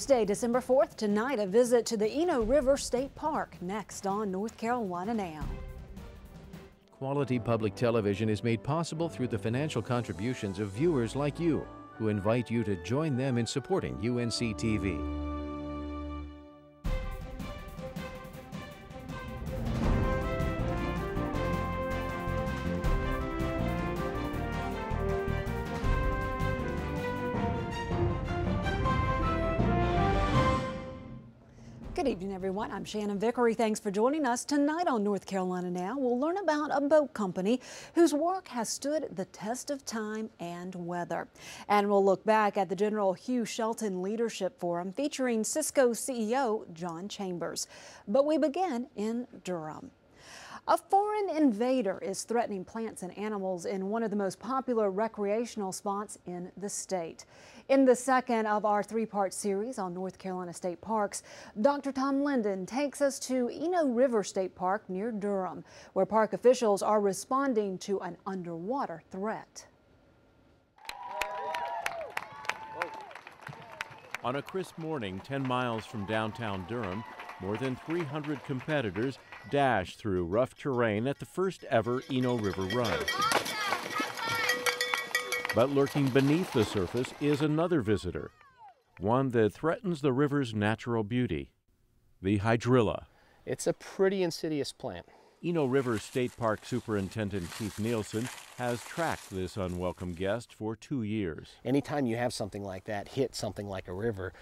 Tuesday, December 4th, tonight, a visit to the Eno River State Park. Next on North Carolina Now. Quality public television is made possible through the financial contributions of viewers like you, who invite you to join them in supporting UNC TV. Good evening, everyone. I'm Shannon Vickery. Thanks for joining us. Tonight on North Carolina Now, we'll learn about a boat company whose work has stood the test of time and weather. And we'll look back at the General Hugh Shelton Leadership Forum featuring Cisco CEO John Chambers. But we begin in Durham. A foreign invader is threatening plants and animals in one of the most popular recreational spots in the state. In the second of our three-part series on North Carolina State Parks, Dr. Tom Linden takes us to Eno River State Park near Durham, where park officials are responding to an underwater threat. On a crisp morning 10 miles from downtown Durham, more than 300 competitors dash through rough terrain at the first ever Eno River Run. But lurking beneath the surface is another visitor, one that threatens the river's natural beauty, the hydrilla. It's a pretty insidious plant. Eno River State Park Superintendent Keith Nielsen has tracked this unwelcome guest for 2 years. Anytime you have something like that hit something like a river,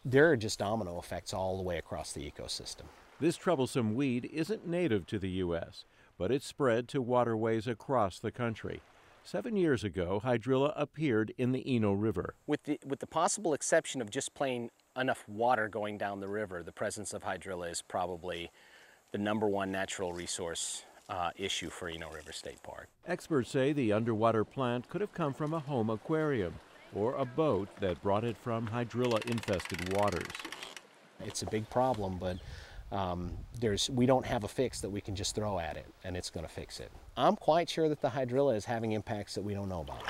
there are just domino effects all the way across the ecosystem. This troublesome weed isn't native to the U.S., but it's spread to waterways across the country. 7 years ago, hydrilla appeared in the Eno River. With the possible exception of just plain enough water going down the river, the presence of hydrilla is probably the #1 natural resource issue for Eno River State Park. Experts say the underwater plant could have come from a home aquarium or a boat that brought it from hydrilla-infested waters. It's a big problem, but we don't have a fix that we can just throw at it and it's going to fix it. I'm quite sure that the hydrilla is having impacts that we don't know about.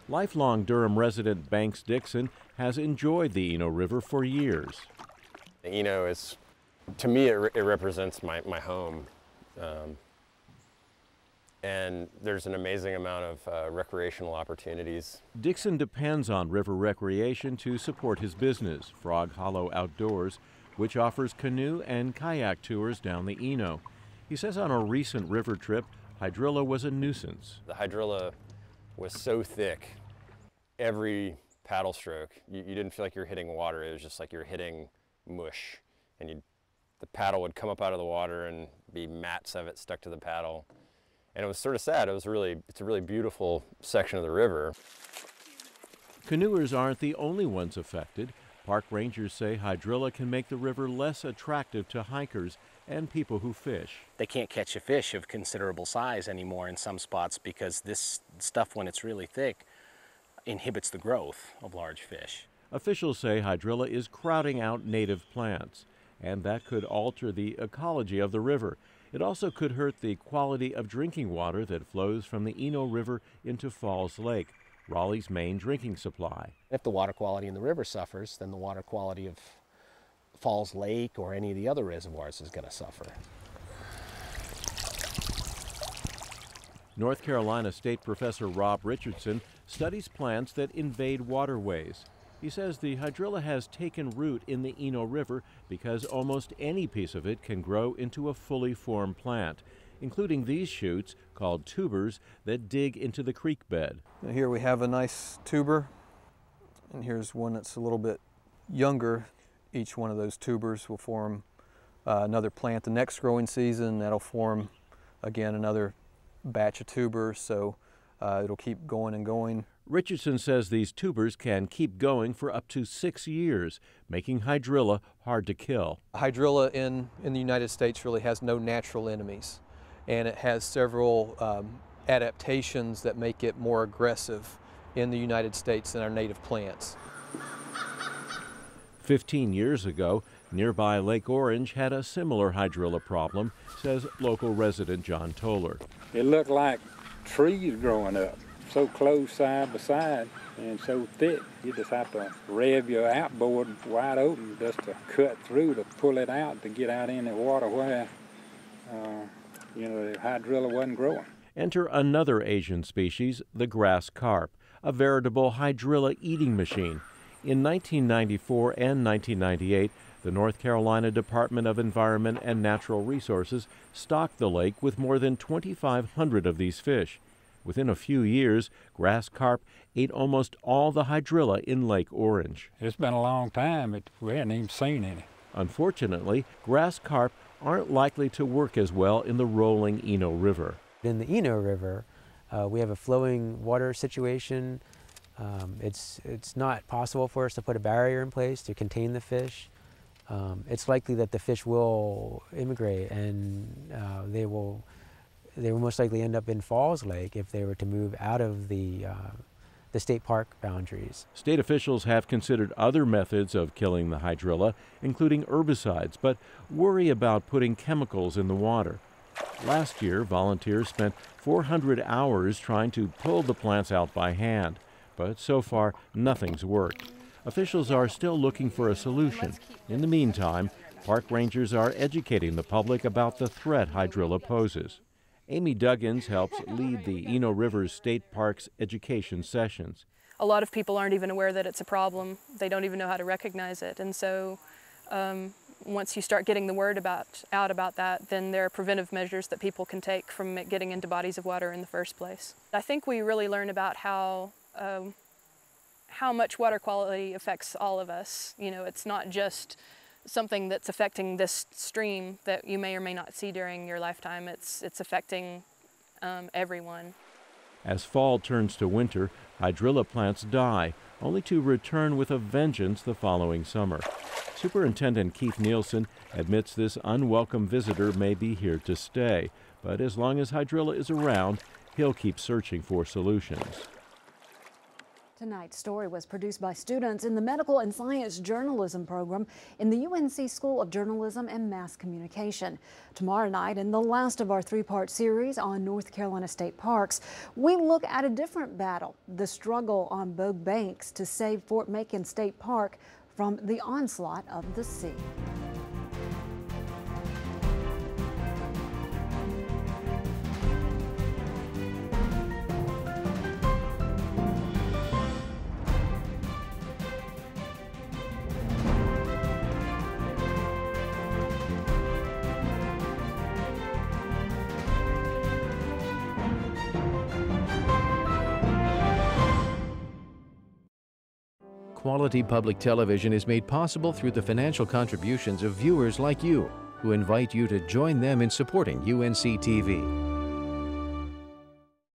Lifelong Durham resident Banks Dixon has enjoyed the Eno River for years. Eno is, to me, it represents my home. And there's an amazing amount of recreational opportunities. Dixon depends on river recreation to support his business, Frog Hollow Outdoors, which offers canoe and kayak tours down the Eno. He says on a recent river trip, hydrilla was a nuisance. The hydrilla was so thick, every paddle stroke, you didn't feel like you were hitting water. It was just like you were hitting mush. And the paddle would come up out of the water and be mats of it stuck to the paddle. And it was sort of sad. It's a really beautiful section of the river. Canoers aren't the only ones affected. Park rangers say hydrilla can make the river less attractive to hikers and people who fish. They can't catch a fish of considerable size anymore in some spots because this stuff, when it's really thick, inhibits the growth of large fish. Officials say hydrilla is crowding out native plants, and that could alter the ecology of the river. It also could hurt the quality of drinking water that flows from the Eno River into Falls Lake, Raleigh's main drinking supply. If the water quality in the river suffers, then the water quality of Falls Lake or any of the other reservoirs is going to suffer. North Carolina State Professor Rob Richardson studies plants that invade waterways. He says the hydrilla has taken root in the Eno River because almost any piece of it can grow into a fully formed plant, including these shoots called tubers that dig into the creek bed. Now here we have a nice tuber, and here's one that's a little bit younger. Each one of those tubers will form another plant the next growing season. That'll form, again, another batch of tubers, so it'll keep going and going. Richardson says these tubers can keep going for up to 6 years, making hydrilla hard to kill. Hydrilla in the United States really has no natural enemies, and it has several adaptations that make it more aggressive in the United States than our native plants. 15 years ago, nearby Lake Orange had a similar hydrilla problem, says local resident John Toller. It looked like trees growing up. so close side by side and so thick, you just have to rev your outboard wide open just to cut through to pull it out to get out in the water where, the hydrilla wasn't growing. Enter another Asian species, the grass carp, a veritable hydrilla eating machine. In 1994 and 1998, the North Carolina Department of Environment and Natural Resources stocked the lake with more than 2,500 of these fish. Within a few years, grass carp ate almost all the hydrilla in Lake Orange. It's been a long time, but we hadn't even seen any. Unfortunately, grass carp aren't likely to work as well in the rolling Eno River. In the Eno River, we have a flowing water situation. It's not possible for us to put a barrier in place to contain the fish. It's likely that the fish will immigrate, and they will most likely end up in Falls Lake if they were to move out of the state park boundaries. State officials have considered other methods of killing the hydrilla, including herbicides, but worry about putting chemicals in the water. Last year, volunteers spent 400 hours trying to pull the plants out by hand, but so far nothing's worked. Officials are still looking for a solution. In the meantime, park rangers are educating the public about the threat hydrilla poses. Amy Duggins helps lead the Eno River State Park's education sessions. A lot of people aren't even aware that it's a problem. They don't even know how to recognize it. And so once you start getting the word out about that, then there are preventive measures that people can take from it getting into bodies of water in the first place. I think we really learn about how much water quality affects all of us. It's not just something that's affecting this stream that you may or may not see during your lifetime. It's affecting everyone. As fall turns to winter, hydrilla plants die, only to return with a vengeance the following summer. Superintendent Keith Nielsen admits this unwelcome visitor may be here to stay, but as long as hydrilla is around, he'll keep searching for solutions. Tonight's story was produced by students in the Medical and Science Journalism program in the UNC School of Journalism and Mass Communication. Tomorrow night, in the last of our three-part series on North Carolina state parks, we look at a different battle, the struggle on both banks to save Fort Macon State Park from the onslaught of the sea. Quality public television is made possible through the financial contributions of viewers like you, who invite you to join them in supporting UNC TV.